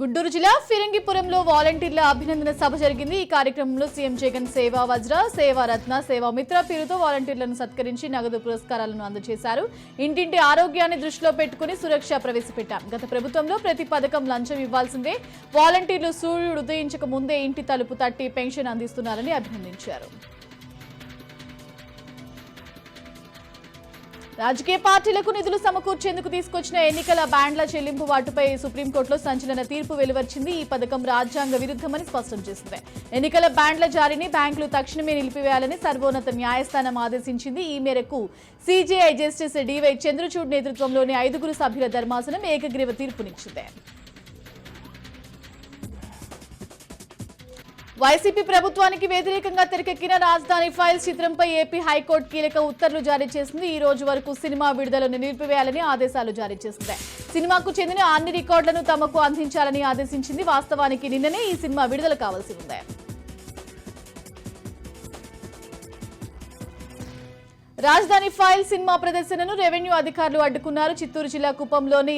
గుంటూరు జిల్లా ఫిరంగిపురంలో వాలంటీర్ల అభినందన సభ జరిగింది. ఈ కార్యక్రమంలో సీఎం జగన్ సేవా వజ్ర, సేవా రత్న, సేవా మిత్ర పేరుతో వాలంటీర్లను సత్కరించి నగదు పురస్కారాలను అందజేశారు. ఇంటింటి ఆరోగ్యాన్ని దృష్టిలో పెట్టుకుని సురక్ష ప్రవేశపెట్టాం. గత ప్రభుత్వంలో ప్రతి పథకం లంచం ఇవ్వాల్సిందే. వాలంటీర్లు సూర్యుడు ఉదయించక ముందే ఇంటి తలుపు తట్టి పెన్షన్ అందిస్తున్నారని అభినందించారు. రాజకీయ పార్టీలకు నిధులు సమకూర్చేందుకు తీసుకొచ్చిన ఎన్నికల బాండ్ల చెల్లింపు వాటిపై సుప్రీంకోర్టులో సంచలన తీర్పు వెలువరించింది. ఈ పథకం రాజ్యాంగ విరుద్ధమని స్పష్టం చేసింది. ఎన్నికల బాండ్ల జారీని బ్యాంకులు తక్షణమే నిలిపివేయాలని సర్వోన్నత న్యాయస్థానం ఆదేశించింది. ఈ మేరకు సీజేఐ జస్టిస్ డివై చంద్రచూడ్ నేతృత్వంలోని 5 సభ్యుల ధర్మాసనం ఏకగ్రీవ తీర్పునిచ్చింది. వైసీపీ ప్రభుత్వానికి వ్యతిరేకంగా తెరకెక్కిన రాజధాని ఫైల్స్ చిత్రంపై ఏపీ హైకోర్టు కీలక ఉత్తర్వులు జారీ చేసింది. ఈ రోజు వరకు సినిమా విడుదలను నిలిపివేయాలని ఆదేశాలు జారీ చేసింది. సినిమాకు చెందిన అన్ని రికార్డులను తమకు అందించాలని ఆదేశించింది. వాస్తవానికి నిన్ననే ఈ సినిమా విడుదల కావాల్సి ఉంది. రాజధాని ఫైల్ సినిమా ప్రదర్శనను రెవెన్యూ అధికారులు అడ్డుకున్నారు. చిత్తూరు జిల్లా కుప్పంలోని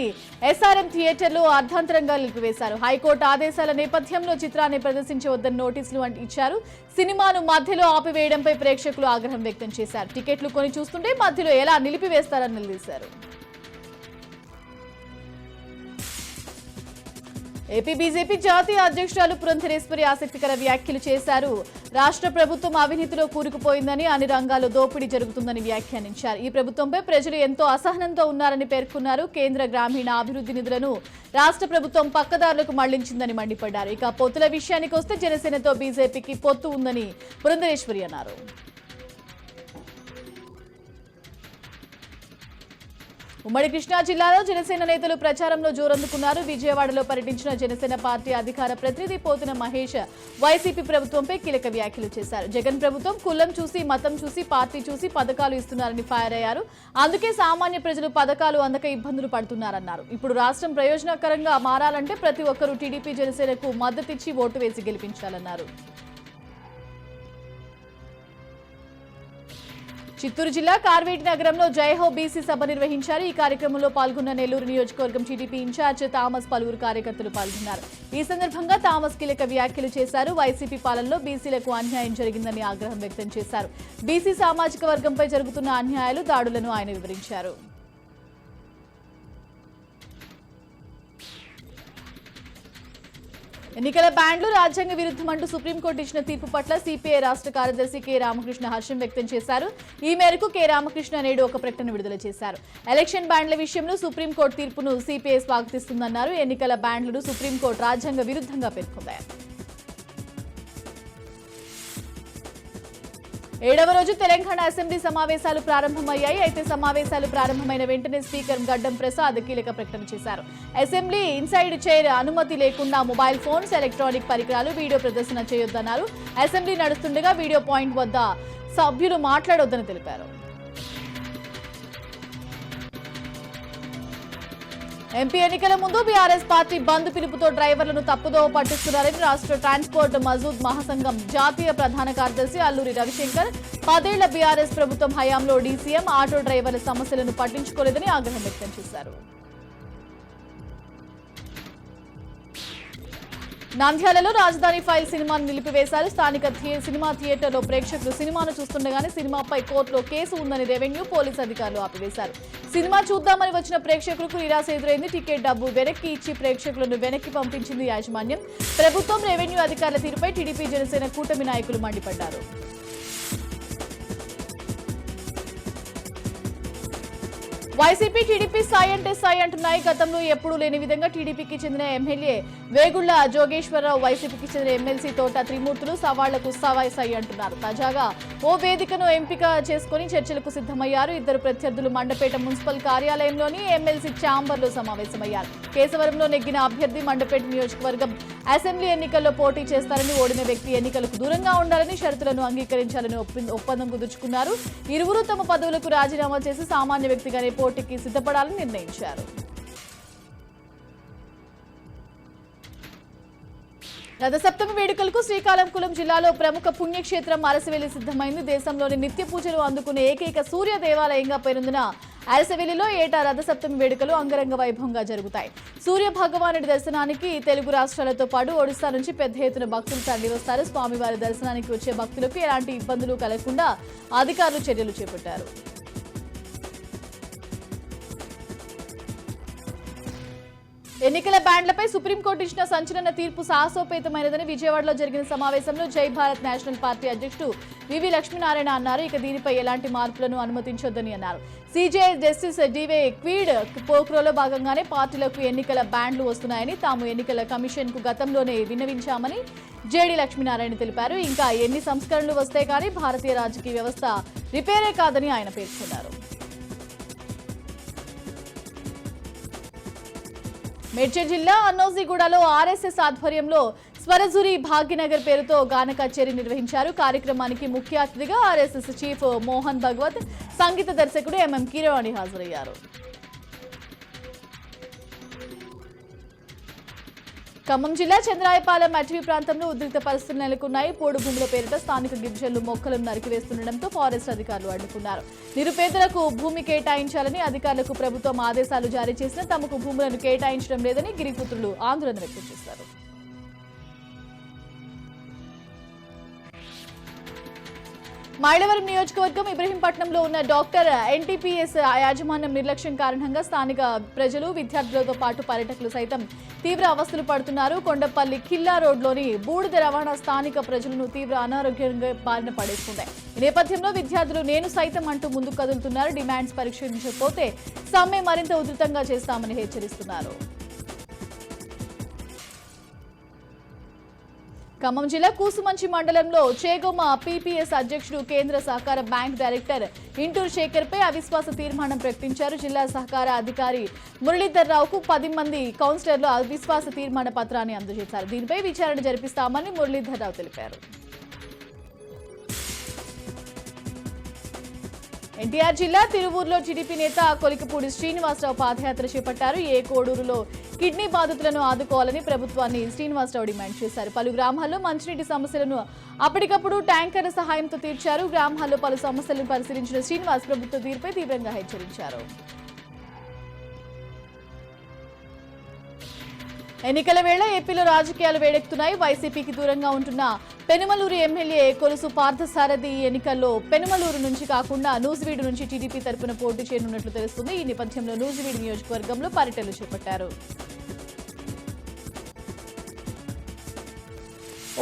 ఎస్ఆర్ఎం థియేటర్లో అర్ధాంతరంగా నిలిపివేశారు. హైకోర్టు ఆదేశాల నేపథ్యంలో చిత్రాన్ని ప్రదర్శించవద్దని నోటీసులు ఇచ్చారు. సినిమాను మధ్యలో ఆపివేయడంపై ప్రేక్షకులు ఆగ్రహం వ్యక్తం చేశారు. టికెట్లు కొని చూస్తుంటే మధ్యలో ఎలా నిలిపివేస్తారని నిలదీశారు. ఏపీ బీజేపీ జాతీయ అధ్యక్షురాలు పురంధరేశ్వరి ఆసక్తికర వ్యాఖ్యలు చేశారు. రాష్ట్ర ప్రభుత్వం అవినీతిలో కూరుకుపోయిందని, అన్ని రంగాల్లో దోపిడీ జరుగుతుందని వ్యాఖ్యానించారు. ఈ ప్రభుత్వంపై ప్రజలు ఎంతో అసహనంతో ఉన్నారని పేర్కొన్నారు. కేంద్ర గ్రామీణ అభివృద్ధి నిధులను రాష్ట్ర ప్రభుత్వం పక్కదారులకు మళ్లించిందని మండిపడ్డారు. ఇక పొత్తుల విషయానికి వస్తే జనసేనతో బీజేపీకి పొత్తు ఉందని పురంధరేశ్వరి అన్నారు. ఉమ్మడి కృష్ణా జిల్లాలో జనసేన నేతలు ప్రచారంలో జోరందుకున్నారు. విజయవాడలో పర్యటించిన జనసేన పార్టీ అధికార ప్రతినిధి పోతున మహేష్ వైసీపీ ప్రభుత్వంపై కీలక వ్యాఖ్యలు చేశారు. జగన్ ప్రభుత్వం కులం చూసి, మతం చూసి, పార్టీ చూసి పథకాలు ఇస్తున్నారని ఫైర్ అయ్యారు. అందుకే సామాన్య ప్రజలు పథకాలు అందక ఇబ్బందులు పడుతున్నారన్నారు. ఇప్పుడు రాష్ట్రం ప్రయోజనకరంగా మారాలంటే ప్రతి ఒక్కరూ టీడీపీ జనసేనకు మద్దతిచ్చి ఓటు వేసి గెలిపించాలన్నారు. చిత్తూరు జిల్లా కార్వేటి నగరంలో జైహో బీసీ సభ నిర్వహించారు. ఈ కార్యక్రమంలో పాల్గొన్న నెల్లూరు నియోజకవర్గం టీడీపీ ఇన్ఛార్జ్ థామస్ పలువురు కార్యకర్తలు పాల్గొన్నారు. ఈ సందర్భంగా థామస్ కీలక వ్యాఖ్యలు చేశారు. వైసీపీ పాలనలో బీసీలకు అన్యాయం జరిగిందని ఆగ్రహం వ్యక్తం చేశారు. బీసీ సామాజిక వర్గంపై జరుగుతున్న అన్యాయాలు, దాడులను ఆయన వివరించారు. ఎన్నికల బ్యాండ్లు రాజ్యాంగ విరుద్ధమంటూ సుప్రీంకోర్టు ఇచ్చిన తీర్పు పట్ల సిపిఐ రాష్ట్ర కార్యదర్శి కె రామకృష్ణ హర్షం వ్యక్తం చేశారు. ఈ మేరకు కె రామకృష్ణ నేడు ఒక ప్రకటన విడుదల చేశారు. ఎలక్షన్ బ్యాండ్ల విషయంలో సుప్రీంకోర్టు తీర్పును సిపిఐ స్వాగతిస్తుందన్నారు. ఎన్నికల బ్యాండ్లను సుప్రీంకోర్టు రాజ్యాంగ విరుద్ధంగా పేర్కొంది. 7వ రోజు తెలంగాణ అసెంబ్లీ సమావేశాలు ప్రారంభమయ్యాయి. అయితే సమావేశాలు ప్రారంభమైన వెంటనే స్పీకర్ గడ్డం ప్రసాద్ కీలక ప్రకటన చేశారు. అసెంబ్లీ ఇన్సైడ్ చైర్ అనుమతి లేకుండా మొబైల్ ఫోన్స్, ఎలక్ట్రానిక్ పరికరాలు, వీడియో ప్రదర్శన చేయొద్దన్నారు. అసెంబ్లీ నడుస్తుండగా వీడియో పాయింట్ వద్ద సభ్యులు మాట్లాడొద్దని తెలిపారు. ఎంపీ ఎన్నికల ముందు బీఆర్ఎస్ పార్టీ బంద్ పిలుపుతో డ్రైవర్లను తప్పుదోవ పట్టిస్తున్నారని రాష్ట్ర ట్రాన్స్పోర్ట్ మజూద్ మహాసంఘం జాతీయ ప్రధాన కార్యదర్శి అల్లూరి రవిశంకర్ 10 ఏళ్ల బీఆర్ఎస్ ప్రభుత్వం హయాంలో డీసీఎం, ఆటో డ్రైవర్ల సమస్యలను పట్టించుకోలేదని ఆగ్రహం వ్యక్తం చేశారు. నంద్యాలలో రాజధాని ఫైల్ సినిమాను నిలిపివేశారు. స్థానిక సినిమా థియేటర్లో ప్రేక్షకులు సినిమాను చూస్తుండగానే సినిమాపై కోర్టులో కేసు ఉందని రెవెన్యూ, పోలీసు అధికారులు ఆపివేశారు. సినిమా చూద్దామని వచ్చిన ప్రేక్షకులకు నిరాశ ఎదురైంది. టికెట్ డబ్బు వెనక్కి ఇచ్చి ప్రేక్షకులను వెనక్కి పంపించింది యాజమాన్యం. ప్రభుత్వం, రెవెన్యూ అధికారుల తీరుపై టీడీపీ జనసేన కూటమి నాయకులు మండిపడ్డారు. వైసీపీ, టీడీపీ సాయి అంటే సాయి అంటున్నాయి. గతంలో ఎప్పుడూ లేని విధంగా టీడీపీకి చెందిన ఎమ్మెల్యే వేగుళ్ల జోగేశ్వరరావు, వైసీపీకి చెందిన ఎమ్మెల్సీ తోట త్రిమూర్తులు సవాళ్లకు సాయి అంటున్నారు. తాజాగా ఓ వేదికను ఎంపిక చేసుకుని చర్చలకు సిద్ధమయ్యారు. ఇద్దరు ప్రత్యర్థులు మండపేట మున్సిపల్ కార్యాలయంలోని ఎమ్మెల్సీ ఛాంబర్లో సమావేశమయ్యారు. కేశవరంలో నెగ్గిన అభ్యర్థి మండపేట నియోజకవర్గం అసెంబ్లీ ఎన్నికల్లో పోటీ చేస్తారని, ఓడిన వ్యక్తి ఎన్నికలకు దూరంగా ఉండాలని, షరతులను అంగీకరించాలని ఒప్పందం కుదుర్చుకున్నారు. ఇరువురు తమ పదవులకు రాజీనామా చేసి సామాన్య వ్యక్తిగానే పోటీకి సిద్ధపడాలని నిర్ణయించారు. రథసప్తమి వేడుకలకు శ్రీకాకుళం జిల్లాలో ప్రముఖ పుణ్యక్షేత్రం అరసవెల్లి సిద్ధమైంది. దేశంలోని నిత్య పూజలు అందుకునే ఏకైక సూర్య దేవాలయంగా పేరొందిన అరసవెల్లిలో ఏటా రథసప్తమి వేడుకలు అంగరంగ వైభవంగా జరుగుతాయి. సూర్య భగవానుడి దర్శనానికి తెలుగు రాష్ట్రాలతో పాటు ఒడిశా నుంచి పెద్ద ఎత్తున భక్తులు తరలివస్తారు. స్వామివారి దర్శనానికి వచ్చే భక్తులకు ఎలాంటి ఇబ్బందులు కలగకుండా అధికారులు చర్యలు చేపట్టారు. ఎన్నికల బ్యాండ్లపై సుప్రీంకోర్టు ఇచ్చిన సంచలన తీర్పు సాహసోపేతమైనదని విజయవాడలో జరిగిన సమావేశంలో జై భారత్ నేషనల్ పార్టీ అధ్యక్షుడు వివి లక్ష్మీనారాయణ అన్నారు. ఇక దీనిపై ఎలాంటి మార్పులను అనుమతించొద్దని అన్నారు. సిజేఐ జస్టిస్ డివై క్వీడ్ పోక్రోలో భాగంగానే పార్టీలకు ఎన్నికల బ్యాండ్లు వస్తున్నాయని తాము ఎన్నికల కమిషన్ కు గతంలోనే విన్నవించామని జేడీ లక్ష్మీనారాయణ తెలిపారు. ఇంకా ఎన్ని సంస్కరణలు వస్తే కానీ భారతీయ రాజకీయ వ్యవస్థ రిపేరే కాదని ఆయన పేర్కొన్నారు. మేడ్చల్ జిల్లా అన్నోజీగూడలో ఆర్ఎస్ఎస్ ఆధ్వర్యంలో స్వరజురి భాగ్యనగర్ పేరుతో గాన కచేరీ నిర్వహించారు. కార్యక్రమానికి ముఖ్య అతిథిగా ఆర్ఎస్ఎస్ చీఫ్ మోహన్ భగవత్, సంగీత దర్శకుడు ఎంఎం కీరవాణి హాజరయ్యారు. ఖమ్మం జిల్లా చంద్రాయపాలెం అటవీ ప్రాంతంలో ఉద్రిక్త పరిస్థితులు నెలకొన్నాయి. పోడు భూముల పేరిట స్థానిక గిరిజనులు మొక్కలను నరికివేస్తుండటంతో ఫారెస్ట్ అధికారులు అడ్డుకున్నారు. నిరుపేదలకు భూమి కేటాయించాలని అధికారులకు ప్రభుత్వం ఆదేశాలు జారీ చేసినా తమకు భూములను కేటాయించడం లేదని గిరిపుత్రులు ఆందోళన వ్యక్తం చేశారు. మైలవరం నియోజకవర్గం ఇబ్రహీంపట్నంలో ఉన్న డాక్టర్ ఎన్టీపీఎస్ యాజమాన్యం నిర్లక్ష్యం కారణంగా స్థానిక ప్రజలు, విద్యార్థులతో పాటు పర్యాటకులు సైతం తీవ్ర అవస్థలు పడుతున్నారు. కొండపల్లి ఖిల్లా రోడ్లోని బూడిద రవాణా స్థానిక ప్రజలను తీవ్ర అనారోగ్యంగా బారిన పడేస్తుంది. ఈ నేపథ్యంలో విద్యార్థులు నేను సైతం అంటూ ముందుకు కదులుతున్నారు. డిమాండ్స్ పరిష్కరించకపోతే సమ్మె మరింత ఉధృతంగా చేస్తామని హెచ్చరిస్తున్నారు. ఖమ్మం జిల్లా కూసుమంచి మండలంలో చేగొమ్మ పీపీఎస్ అధ్యక్షుడు, కేంద్ర సహకార బ్యాంక్ డైరెక్టర్ ఇంటూరు శేఖర్పై అవిశ్వాస తీర్మానం ప్రకటించారు. జిల్లా సహకార అధికారి మురళీధర్ రావుకు 10 మంది కౌన్సిలర్లు అవిశ్వాస తీర్మాన పత్రాన్ని అందజేశారు. దీనిపై విచారణ జరిపిస్తామని మురళీధర్ రావు తెలిపారు. ఎన్టీఆర్ జిల్లా తిరువూరులో టీడీపీ నేత కొలికపూడి శ్రీనివాసరావు పాదయాత్ర చేపట్టారు. కోడూరులో కిడ్నీ బాధితులను ఆదుకోవాలని ప్రభుత్వాన్ని శ్రీనివాసరావు డిమాండ్ చేశారు. పలు గ్రామాల్లో మంచినీటి సమస్యలను అప్పటికప్పుడు ట్యాంకర్ల సహాయంతో తీర్చారు. గ్రామాల్లో పలు సమస్యలను పరిశీలించిన శ్రీనివాస్ ప్రభుత్వ తీరుపై తీవ్రంగా హెచ్చరించారు. ఎన్నికల వేళ ఏపీలో రాజకీయాలు వేడెక్కుతున్నాయి. వైసీపీకి దూరంగా ఉంటున్న పెనుమలూరు ఎమ్మెల్యే కొలుసు పార్థసారథి ఎన్నికల్లో పెనుమలూరు నుంచి కాకుండా నూజివీడు నుంచి టీడీపీ తరపున పోటీ చేయనున్నట్లు తెలుస్తుంది. ఈ నేపథ్యంలో నూజివీడు నియోజకవర్గంలో పర్యటనలు చేపట్టారు.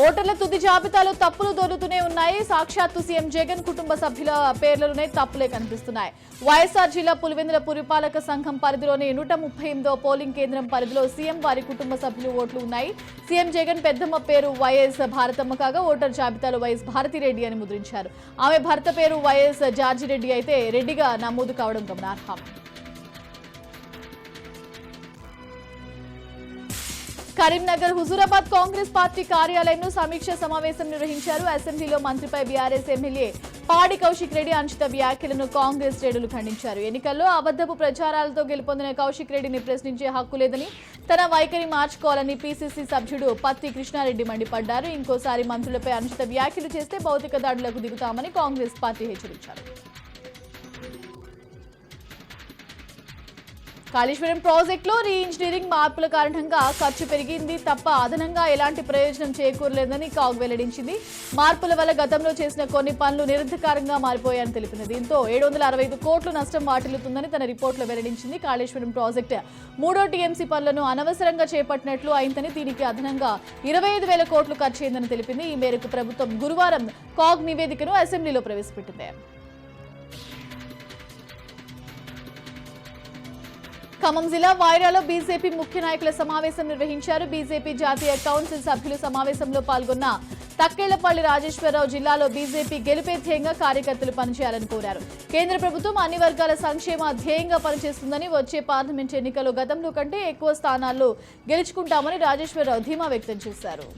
ఓటర్ల తుది జాబితాలో తప్పులు దొరుకుతూనే ఉన్నాయి. సాక్షాత్తు సీఎం జగన్ కుటుంబ సభ్యుల పేర్లలోనే తప్పులే కనిపిస్తున్నాయి. వైఎస్ఆర్ జిల్లా పులివెందుల పురపాలక సంఘం పరిధిలోని 138వ పోలింగ్ కేంద్రం పరిధిలో సీఎం వారి కుటుంబ సభ్యులు ఓట్లు ఉన్నాయి. సీఎం జగన్ పెద్దమ్మ పేరు వైఎస్ భారతమ్మ కాగా ఓటర్ జాబితాలో వైఎస్ భారతిరెడ్డి అని ముద్రించారు. ఆమె భర్త పేరు వైఎస్ జార్జిరెడ్డి అయితే రెడ్డిగా నమోదు కావడం గమనార్హం. కరీంనగర్ హుజూరాబాద్ కాంగ్రెస్ పార్టీ కార్యాలయంలో సమీక్ష సమావేశం నిర్వహించారు. అసెంబ్లీలో మంత్రిపై బీఆర్ఎస్ ఎమ్మెల్యే పాడి కౌశిక్ రెడ్డి అనుచిత వ్యాఖ్యలను కాంగ్రెస్ శ్రేణులు ఖండించారు. ఎన్నికల్లో అబద్ధపు ప్రచారాలతో గెలుపొందిన కౌశిక్ రెడ్డిని ప్రశ్నించే హక్కు లేదని, తన వైఖరి మార్చుకోవాలని పీసీసీ సభ్యుడు పత్తి కృష్ణారెడ్డి మండిపడ్డారు. ఇంకోసారి మంత్రులపై అనుచిత వ్యాఖ్యలు చేస్తే భౌతిక దాడులకు దిగుతామని కాంగ్రెస్ పార్టీ హెచ్చరించారు. కాళేశ్వరం ప్రాజెక్టులో రీ ఇంజనీరింగ్ మార్పుల కారణంగా ఖర్చు పెరిగింది తప్ప అదనంగా ఎలాంటి ప్రయోజనం చేకూరలేదని కాగ్ వెల్లడించింది. మార్పుల వల్ల గతంలో చేసిన కొన్ని పనులు నిరర్థకారంగా మారిపోయాయని తెలిపింది. దీంతో 765 కోట్ల నష్టం వాటిల్లుతుందని తన రిపోర్టులో వెల్లడించింది. కాళేశ్వరం ప్రాజెక్టు 3వ టీఎంసీ పనులను అనవసరంగా చేపట్టినట్లు అయిందని, దీనికి అదనంగా 25,000 కోట్లు ఖర్చయిందని తెలిపింది. ఈ మేరకు ప్రభుత్వం గురువారం కాగ్ నివేదికను అసెంబ్లీలో ప్రవేశపెట్టింది. ఖమ్మం జిల్లా వైరాలో బీజేపీ ముఖ్య నాయకుల సమావేశం నిర్వహించారు. బీజేపీ జాతీయ కౌన్సిల్ సభ్యులు సమావేశంలో పాల్గొన్న తక్కేళ్లపల్లి రాజేశ్వరరావు జిల్లాలో బీజేపీ గెలిపే ధ్యేయంగా కార్యకర్తలు పనిచేయాలని కోరారు. కేంద్ర ప్రభుత్వం అన్ని వర్గాల సంక్షేమ ధ్యేయంగా పనిచేస్తుందని, వచ్చే పార్లమెంట్ ఎన్నికల్లో గతంలో కంటే ఎక్కువ స్థానాల్లో గెలుచుకుంటామని రాజేశ్వరరావు ధీమా వ్యక్తం చేశారు.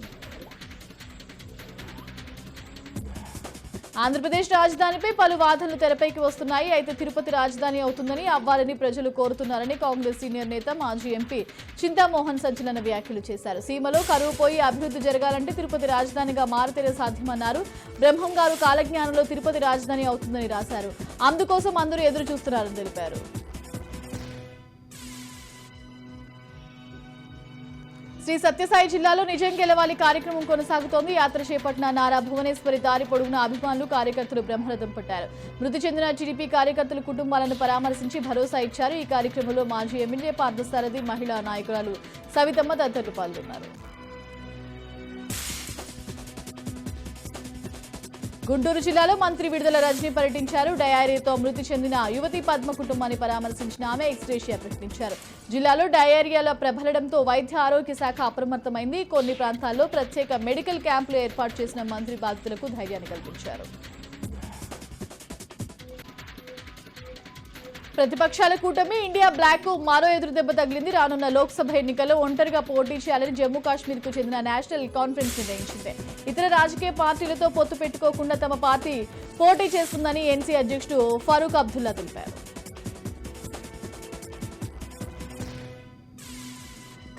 ఆంధ్రప్రదేశ్ రాజధానిపై పలు వాదనలు తెరపైకి వస్తున్నాయి. అయితే తిరుపతి రాజధాని అవుతుందని అవ్వాలని ప్రజలు కోరుతున్నారని కాంగ్రెస్ సీనియర్ నేత మాజీ ఎంపీ చింతామోహన్ సంచలన వ్యాఖ్యలు చేశారు. సీమలో కరువు పోయి అభివృద్ధి జరగాలంటే తిరుపతి రాజధానిగా మారితేనే సాధ్యమన్నారు. బ్రహ్మం గారు కాలజ్ఞానంలో తిరుపతి రాజధాని అవుతుందని రాశారు. అందుకోసం అందరూ ఎదురు చూస్తున్నారని తెలిపారు. శ్రీ సత్యసాయి జిల్లాలో నిజం గెలవాలి కార్యక్రమం కొనసాగుతోంది. యాత్ర చేపట్టిన నారా భువనేశ్వరి దారి పొడుగున అభిమానులు కార్యకర్తలు బ్రహ్మరథం పట్టారు. మృతి చెందిన టీడీపీ కార్యకర్తల కుటుంబాలను పరామర్శించి భరోసా ఇచ్చారు. ఈ కార్యక్రమంలో మాజీ ఎమ్మెల్యే పార్థసారథి, మహిళా నాయకురాలు సవితమ్మ తదితరులు పాల్గొన్నారు. గుంటూరు జిల్లాలో మంత్రి విడుదల రజని పర్యటించారు. డయేరియాతో మృతి చెందిన యువతి పద్మ కుటుంబాన్ని పరామర్శించిన ఆమె ఎక్స్గ్రేషియా ప్రకటించారు. జిల్లాలో డయేరియాల ప్రబలడంతో వైద్య ఆరోగ్య శాఖ అప్రమత్తమైంది. కొన్ని ప్రాంతాల్లో ప్రత్యేక మెడికల్ క్యాంపులు ఏర్పాటు చేసిన మంత్రి బాధితులకు ధైర్యాన్ని కల్పించారు. ప్రతిపక్షాల కూటమి ఇండియా బ్లాక్ కు మరో ఎదురుదెబ్బ తగిలింది. రానున్న లోక్సభ ఎన్నికల్లో ఒంటరిగా పోటీ చేయాలని జమ్మూ కాశ్మీర్ కు చెందిన నేషనల్ కాన్ఫరెన్స్ నిర్ణయించింది. ఇతర రాజకీయ పార్టీలతో పొత్తు పెట్టుకోకుండా తమ పార్టీ పోటీ చేస్తుందని ఎన్సీ అధ్యక్షుడు ఫరూక్ అబ్దుల్లా తెలిపారు.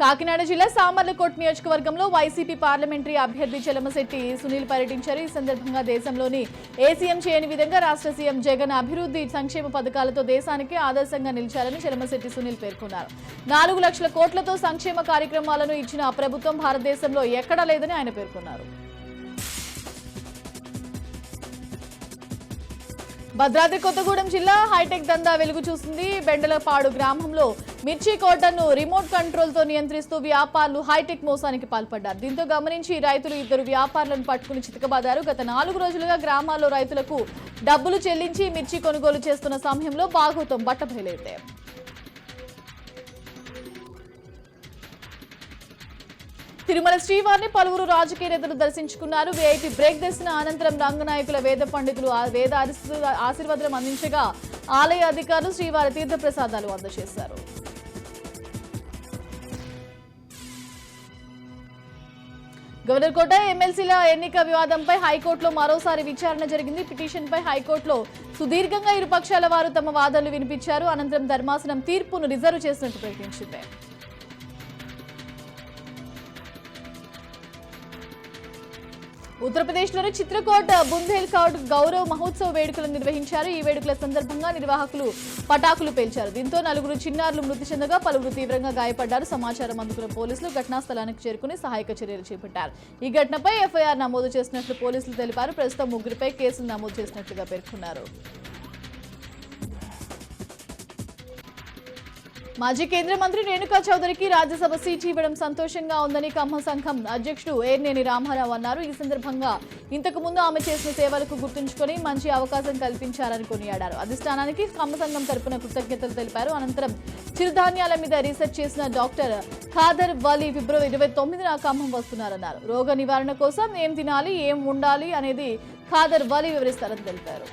కాకినాడ జిల్లా సామర్లకోట్ నియోజకవర్గంలో వైసీపీ పార్లమెంటరీ అభ్యర్థి చెలమశెట్టి సునీల్ పర్యటించారు. ఈ సందర్భంగా దేశంలోని ఏ సీఎం చేయని విధంగా రాష్ట్ర సీఎం జగన్ అభివృద్ధి సంక్షేమ పథకాలతో దేశానికి ఆదర్శంగా నిలిచారని చెలమశెట్టి సునీల్ పేర్కొన్నారు. 4 లక్షల కోట్లతో సంక్షేమ కార్యక్రమాలను ఇచ్చిన ప్రభుత్వం భారతదేశంలో ఎక్కడా లేదని ఆయన పేర్కొన్నారు. భద్రాద్రి కొత్తగూడెం జిల్లా హైటెక్ దందా వెలుగు చూసింది. బెండలపాడు గ్రామంలో మిర్చి కోటను రిమోట్ కంట్రోల్ తో నియంత్రిస్తూ వ్యాపారులు హైటెక్ మోసానికి పాల్పడ్డారు. దీంతో గమనించి రైతులు 2 వ్యాపారులను పట్టుకుని చితకబాదారు. గత 4 రోజులుగా గ్రామాల్లో రైతులకు డబ్బులు చెల్లించి మిర్చి కొనుగోలు చేస్తున్న సమయంలో బాగోతం బట్టబయలైంది. తిరుమల శ్రీవారిని పలువురు రాజకీయ నేతలు దర్శించుకున్నారు. వీఐపీ బ్రేక్ దర్శన అనంతరం రంగనాయకుల వేద పండితులు వేద ఆశీర్వాదం అందించగా ఆలయ అధికారులు శ్రీవారి తీర్థ ప్రసాదాలు అందజేశారు. గవర్నర్ కోట ఎమ్మెల్సీల ఎన్నిక వివాదంపై హైకోర్టులో మరోసారి విచారణ జరిగింది. పిటిషన్పై హైకోర్టులో సుదీర్ఘంగా ఇరు పక్షాల వారు తమ వాదనలు వినిపించారు. అనంతరం ధర్మాసనం తీర్పును రిజర్వ్ చేసినట్టు ప్రకటించింది. ఉత్తరప్రదేశ్లోని చిత్రకోట్ బుందేల్ఖండ్ గౌరవ్ మహోత్సవ్ వేడుకలను నిర్వహించారు. ఈ వేడుకల సందర్భంగా నిర్వాహకులు పటాకులు పేల్చారు. దీంతో 4 చిన్నారులు మృతి చెందగా పలువురు తీవ్రంగా గాయపడ్డారు. సమాచారం అందుకున్న పోలీసులు ఘటనా స్థలానికి చేరుకుని సహాయక చర్యలు చేపట్టారు. ఈ ఘటనపై ఎఫ్ఐఆర్ నమోదు చేసినట్లు పోలీసులు తెలిపారు. ప్రస్తుతం 3 కేసులు నమోదు చేసినట్లుగా పేర్కొన్నారు. మాజీ కేంద్ర మంత్రి రేణుకా చౌదరికి రాజ్యసభ సీటు ఇవ్వడం సంతోషంగా ఉందని ఖమ్మం సంఘం అధ్యక్షుడు ఏర్నేని రామారావు అన్నారు. ఈ సందర్భంగా ఇంతకు ముందు ఆమె చేసిన సేవలకు గుర్తుంచుకొని మంచి అవకాశం కల్పించారని కొనియాడారు. అధిష్టానానికి ఖమ్మం సంఘం తరపున కృతజ్ఞతలు తెలిపారు. అనంతరం చిరుధాన్యాల మీద రీసెర్చ్ చేసిన డాక్టర్ ఖాదర్ వలీ ఫిబ్రవరి 29న ఖమ్మం వస్తున్నారన్నారు. రోగ నివారణ కోసం ఏం తినాలి, ఏం ఉండాలి అనేది ఖాదర్ వలీ వివరిస్తారని తెలిపారు.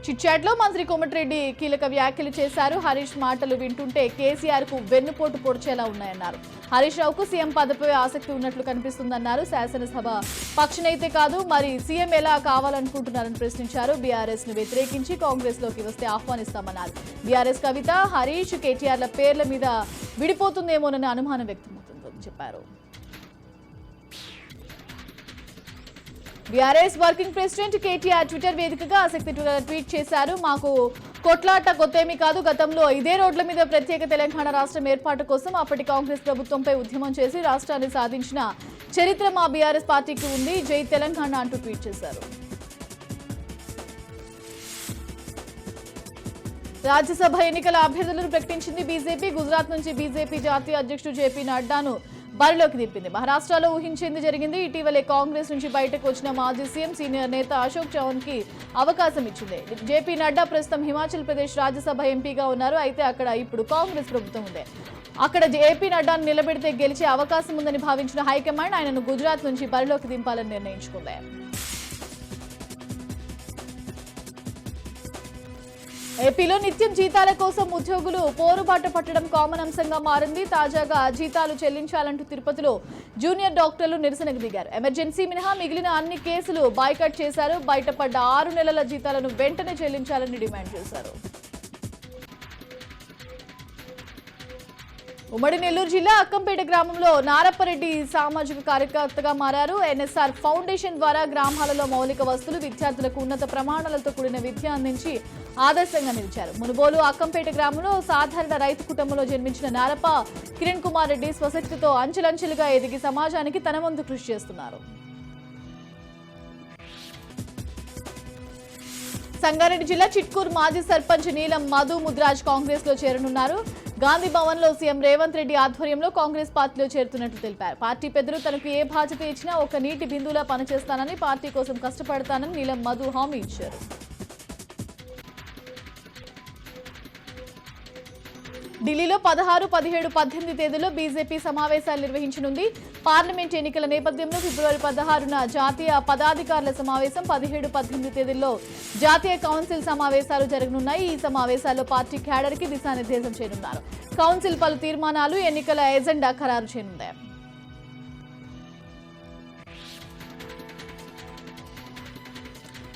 చిట్చాట్లో మంత్రి కోమటిరెడ్డి కీలక వ్యాఖ్యలు చేశారు. హరీష్ మాటలు వింటుంటే కేసీఆర్ కు వెన్నుపోటు పొడిచేలా ఉన్నాయన్నారు. హరీష్ రావుకు సీఎం పదవిపై ఆసక్తి ఉన్నట్లు కనిపిస్తుందన్నారు. శాసనసభ పక్షనైతే కాదు, మరి సీఎం ఎలా కావాలనుకుంటున్నారని ప్రశ్నించారు. బీఆర్ఎస్ ను వ్యతిరేకించి కాంగ్రెస్ లోకి వస్తే ఆహ్వానిస్తామన్నారు. బీఆర్ఎస్ కవిత, హరీష్, కేటీఆర్ల పేర్ల మీద విడిపోతుందేమోనని అనుమానం వ్యక్తమవుతుందని చెప్పారు. BRS working president KTR Twitter వేదికగా ఆసక్తి ట్వీట్ చేశారు. మాకు కొట్లాట కొత్తేమీ కాదు. గతంలో ఇదే రోడ్ల మీద ప్రత్యేక తెలంగాణ రాష్ట్రం ఏర్పాటు కోసం అప్పటి కాంగ్రెస్ ప్రభుత్వంపై ఉద్యమం చేసి రాష్ట్రాన్ని సాధించిన చరిత్ర మా బీఆర్ఎస్ పార్టీకి ఉంది. జై తెలంగాణ అంటూ ట్వీట్ చేశారు. రాజ్యసభ ఎన్నికల అభ్యర్థులను ప్రకటించింది బీజేపీ. గుజరాత్ నుంచి బీజేపీ జాతీయ అధ్యక్షుడు జేపీ నడ్డాను బరిలోకి దింపింది. మహారాష్ట్రలో ఊహించేంది జరిగింది. ఇటీవలే కాంగ్రెస్ నుంచి బయటకు వచ్చిన మాజీ సీఎం సీనియర్ నేత అశోక్ చౌహాన్ కి అవకాశం ఇచ్చింది. జేపీ నడ్డా ప్రస్తుతం హిమాచల్ ప్రదేశ్ రాజ్యసభ ఎంపీగా ఉన్నారు. అయితే అక్కడ ఇప్పుడు కాంగ్రెస్ ప్రభుత్వం ఉంది. అక్కడ జేపీ నడ్డాను నిలబెడితే గెలిచే అవకాశం ఉందని భావించిన హైకమాండ్ ఆయనను గుజరాత్ నుంచి బరిలోకి దింపాలని నిర్ణయించుకుంది. ఏపీలో నిత్యం జీతాల కోసం ఉద్యోగులు పోరుబాట పట్టడం కామన్ అంశంగా మారింది. తాజాగా జీతాలు చెల్లించాలంటూ తిరుపతిలో జూనియర్ డాక్టర్లు నిరసనకు దిగారు. ఎమర్జెన్సీ మినహా మిగిలిన అన్ని కేసులు బాయ్కాట్ చేశారు. బయటపడ్డ 6 నెలల జీతాలను వెంటనే చెల్లించాలని డిమాండ్ చేశారు. ఉమ్మడి నెల్లూరు జిల్లా అక్కంపేట గ్రామంలో నారప్పరెడ్డి సామాజిక కార్యకర్తగా మారారు. ఎన్ఎస్ఆర్ ఫౌండేషన్ ద్వారా గ్రామాలలో మౌలిక వస్తువులు, విద్యార్థులకు ఉన్నత ప్రమాణాలతో కూడిన విద్య అందించి ఆదర్శంగా నిలిచారు. మునుబోలు అక్కంపేట గ్రామంలో సాధారణ రైతు కుటుంబంలో జన్మించిన నారప్ప కిరణ్ కుమార్ రెడ్డి స్వశక్తితో అంచెలంచెలుగా ఎదిగి సమాజానికి తన వంతు కృషి చేస్తున్నారు. సంగారెడ్డి జిల్లా చిట్కూరు మాజీ సర్పంచ్ నీలం మధు ముద్రాజ్ కాంగ్రెస్ లో చేరనున్నారు. గాంధీ భవన్ లో సీఎం రేవంత్ రెడ్డి ఆధ్వర్యంలో కాంగ్రెస్ పార్టీలో చేరుతున్నట్లు తెలిపారు. పార్టీ పెద్దలు తనకు ఏ బాధ్యత ఇచ్చినా ఒక నీటి బిందువులా పనిచేస్తానని, పార్టీ కోసం కష్టపడతానని నీలం మధు హామీ ఇచ్చారు. ఢిల్లీలో 16, 17, 18 తేదీల్లో బీజేపీ సమావేశాలు నిర్వహించనుంది. పార్లమెంట్ ఎన్నికల నేపథ్యంలో ఫిబ్రవరి 16న జాతీయ పదాధికారుల సమావేశం, 17, 18 తేదీల్లో జాతీయ కౌన్సిల్ సమావేశాలు జరగనున్నాయి. ఈ సమావేశాల్లో పార్టీ క్యాడర్ కి దిశానిర్దేశం చేయనున్నారు. కౌన్సిల్ పలు తీర్మానాలు, ఎన్నికల ఎజెండా ఖరారు చేయనుంది.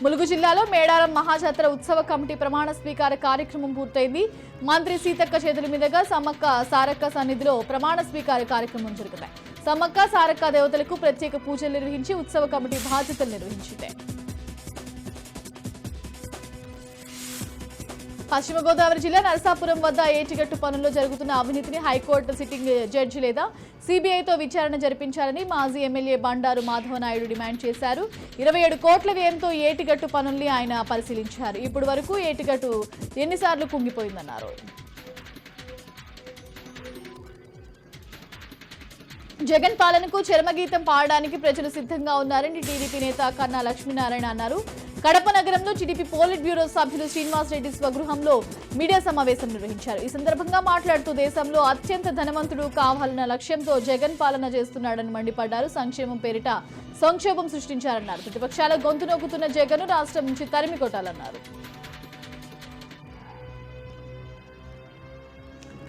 ములుగు జిల్లాలో మేడారం మహాజాతర ఉత్సవ కమిటీ ప్రమాణ స్వీకార కార్యక్రమం పూర్తయింది. మంత్రి సీతక్క చేతుల మీదుగా సమ్మక్క సారక్క సన్నిధిలో ప్రమాణ స్వీకార కార్యక్రమం జరుగుతాయి. సమ్మక్క సారక్క దేవతలకు ప్రత్యేక పూజలు నిర్వహించి ఉత్సవ కమిటీ బాధ్యతలు నిర్వహించింది. పశ్చిమ గోదావరి జిల్లా నరసాపురం వద్ద ఏటిగట్టు పనుల్లో జరుగుతున్న అవినీతిని హైకోర్టు సిట్టింగ్ జడ్జి లేదా సిబిఐతో విచారణ జరిపించాలని మాజీ ఎమ్మెల్యే బండారు మాధవనాయుడు డిమాండ్ చేశారు. 27 కోట్ల వ్యయంతో ఏటిగట్టు పనుల్ని ఆయన పరిశీలించారు. ఇప్పటి వరకు ఏటిగట్టు ఎన్నిసార్లు కుంగిపోయిందన్నారు. జగన్ పాలనకు చరమగీతం పాడడానికి ప్రజలు సిద్ధంగా ఉన్నారని టీడీపీ నేత కన్నా లక్ష్మీనారాయణ అన్నారు. కడప నగరంలో టీడీపీ పోలిట్ బ్యూరో సభ్యులు శ్రీనివాస్ రెడ్డి స్వగృహంలో మీడియా సమావేశం నిర్వహించారు. ఈ సందర్భంగా మాట్లాడుతూ దేశంలో అత్యంత ధనవంతుడు కావాలన్న లక్ష్యంతో జగన్ పాలన చేస్తున్నాడని మండిపడ్డారు. సంక్షేమం పేరిట సంక్షోభం సృష్టించారన్నారు. ప్రతిపక్షాల గొంతు నొక్కుతున్న జగన్ రాష్ట్రం నుంచి తరిమి కొట్టాలన్నారు.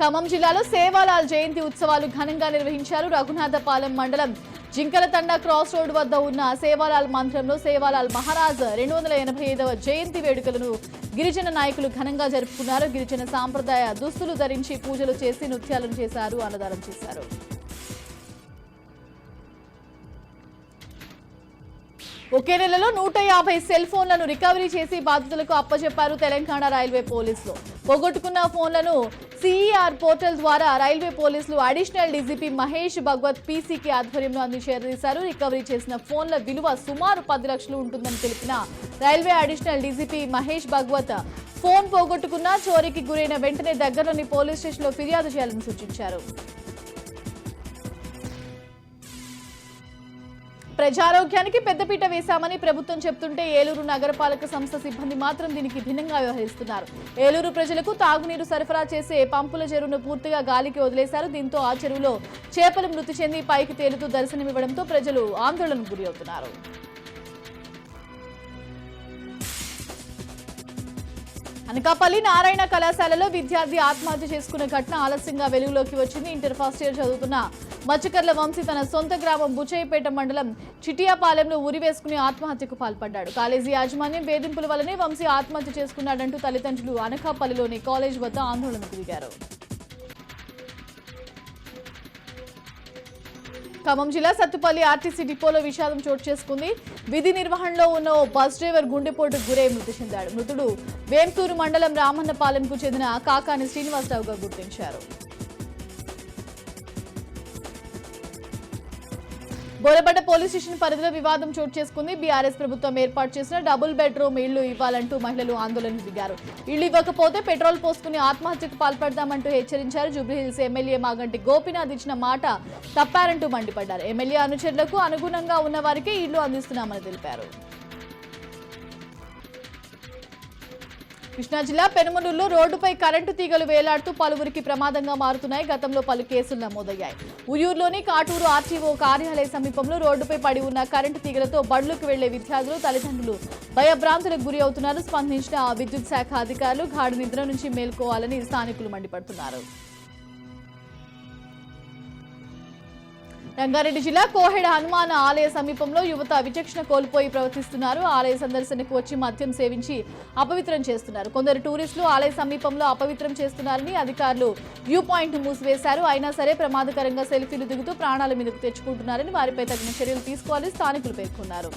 ఖమ్మం జిల్లాలో సేవాలాల్ జయంతి ఉత్సవాలు ఘనంగా నిర్వహించారు. రఘునాథపాలెం మండలం జింకలతండ క్రాస్ రోడ్ వద్ద ఉన్న సేవాలాల్ మందిరంలో సేవాలాల్ మహారాజ్ 285వ జయంతి వేడుకలను గిరిజన నాయకులు ఘనంగా జరుపుకున్నారు. గిరిజన సాంప్రదాయ దుస్తులు ధరించి పూజలు చేసి నృత్యాలను చేశారు, అన్నదానం చేశారు. ఒకే నెలలో 150 సెల్ ఫోన్లను రికవరీ చేసి బాధితులకు అప్పచెప్పారు తెలంగాణ రైల్వే పోలీసులు. పోగొట్టుకున్న ఫోన్లను సిఈఆర్ పోర్టల్ ద్వారా రైల్వే పోలీసులు అడిషనల్ డీజీపీ మహేష్ భగవత్ పీసీకి ఆధ్వర్యంలో చేరదీశారు. రికవరీ చేసిన ఫోన్ల విలువ సుమారు 10 లక్షలు ఉంటుందని తెలిపిన railway additional DGP Mahesh Bhagwat phone పోగొట్టుకున్న, చోరీకి గురైన వెంటనే దగ్గరలోని పోలీస్ స్టేషన్లో ఫిర్యాదు చేయాలని సూచించారు. ప్రజారోగ్యానికి పెద్దపీట వేశామని ప్రభుత్వం చెప్తుంటే ఏలూరు నగరపాలక సంస్థ సిబ్బంది మాత్రం దీనికి భిన్నంగా వ్యవహరిస్తున్నారు. ఏలూరు ప్రజలకు తాగునీరు సరఫరా చేసే పంపుల చెరువును పూర్తిగా గాలికి వదిలేశారు. దీంతో ఆ చెరువులో చేపలు మృతి చెంది పైకి తేలుతూ దర్శనమివ్వడంతో ప్రజలు ఆందోళనకు గురి అవుతున్నారు. అనకాపల్లి నారాయణ కళాశాలలో విద్యార్థి ఆత్మహత్య చేసుకున్న ఘటన ఆలస్యంగా వెలుగులోకి వచ్చింది. ఇంటర్ ఫస్ట్ ఇయర్ చదువుతున్న మచ్చకర్ల వంశీ తన సొంత గ్రామం బుచ్చయ్యపేట మండలం చిటియాపాలెంలో ఉరి వేసుకుని ఆత్మహత్యకు పాల్పడ్డాడు. కాలేజీ యాజమాన్యం వేధింపుల వల్లనే వంశీ ఆత్మహత్య చేసుకున్నాడంటూ తల్లిదండ్రులు అనకాపల్లిలోని కాలేజ్ వద్ద ఆందోళనకు దిగారు. ఖమ్మం జిల్లా సత్తుపల్లి ఆర్టీసీ డిపోలో విషాదం చోటు చేసుకుంది. విధి నిర్వహణలో ఉన్న ఓ బస్ డ్రైవర్ గుండెపోటుకు గురై మృతి చెందాడు. మృతుడు వేంసూరు మండలం రామన్నపాలెంకు చెందిన కాకాని శ్రీనివాసరావుగా గుర్తించారు. బోరబండ పోలీస్ స్టేషన్ పరిధిలో వివాదం చోటు చేసుకుంది. బీఆర్ఎస్ ప్రభుత్వం ఏర్పాటు చేసిన డబుల్ బెడ్రూమ్ ఇళ్లు ఇవ్వాలంటూ మహిళలు ఆందోళనకు దిగారు. ఇళ్లు ఇవ్వకపోతే పెట్రోల్ పోసుకుని ఆత్మహత్యకు పాల్పడదామంటూ హెచ్చరించారు. జూబ్లీహిల్స్ ఎమ్మెల్యే మాగంటి గోపీనాథ్ ఇచ్చిన మాట తప్పారంటూ మండిపడ్డారు. ఎమ్మెల్యే అనుచరులకు అనుగుణంగా ఉన్న వారికి ఇళ్లు అందిస్తున్నామని తెలిపారు. కృష్ణా జిల్లా పెనుమలూరులో రోడ్డుపై కరెంటు తీగలు వేలాడుతూ పలువురికి ప్రమాదంగా మారుతున్నాయి. గతంలో పలు కేసులు నమోదయ్యాయి. ఉయ్యూరులోని కాటూరు ఆర్టీఓ కార్యాలయ సమీపంలో రోడ్డుపై పడి ఉన్న కరెంటు తీగలతో బడులకు వెళ్లే విద్యార్థులు తల్లిదండ్రులు భయభ్రాంతులకు గురి అవుతున్నారు. స్పందించిన విద్యుత్ శాఖ అధికారులు గాఢ నిద్ర నుంచి మేల్కోవాలని స్థానికులు మండిపడుతున్నారు. రంగారెడ్డి జిల్లా కోహెడ హనుమాన్ ఆలయ సమీపంలో యువత విచక్షణ కోల్పోయి ప్రవర్తిస్తున్నారు. ఆలయ సందర్శనకు వచ్చి మద్యం సేవించి అపవిత్రం చేస్తున్నారు. కొందరు టూరిస్టులు ఆలయ సమీపంలో అపవిత్రం చేస్తున్నారని అధికారులు వ్యూ పాయింట్ మూసివేశారు. అయినా సరే ప్రమాదకరంగా సెల్ఫీలు దిగుతూ ప్రాణాల మీదకు తెచ్చుకుంటున్నారని వారిపై తగిన చర్యలు తీసుకోవాలని స్థానికులు పేర్కొన్నారు.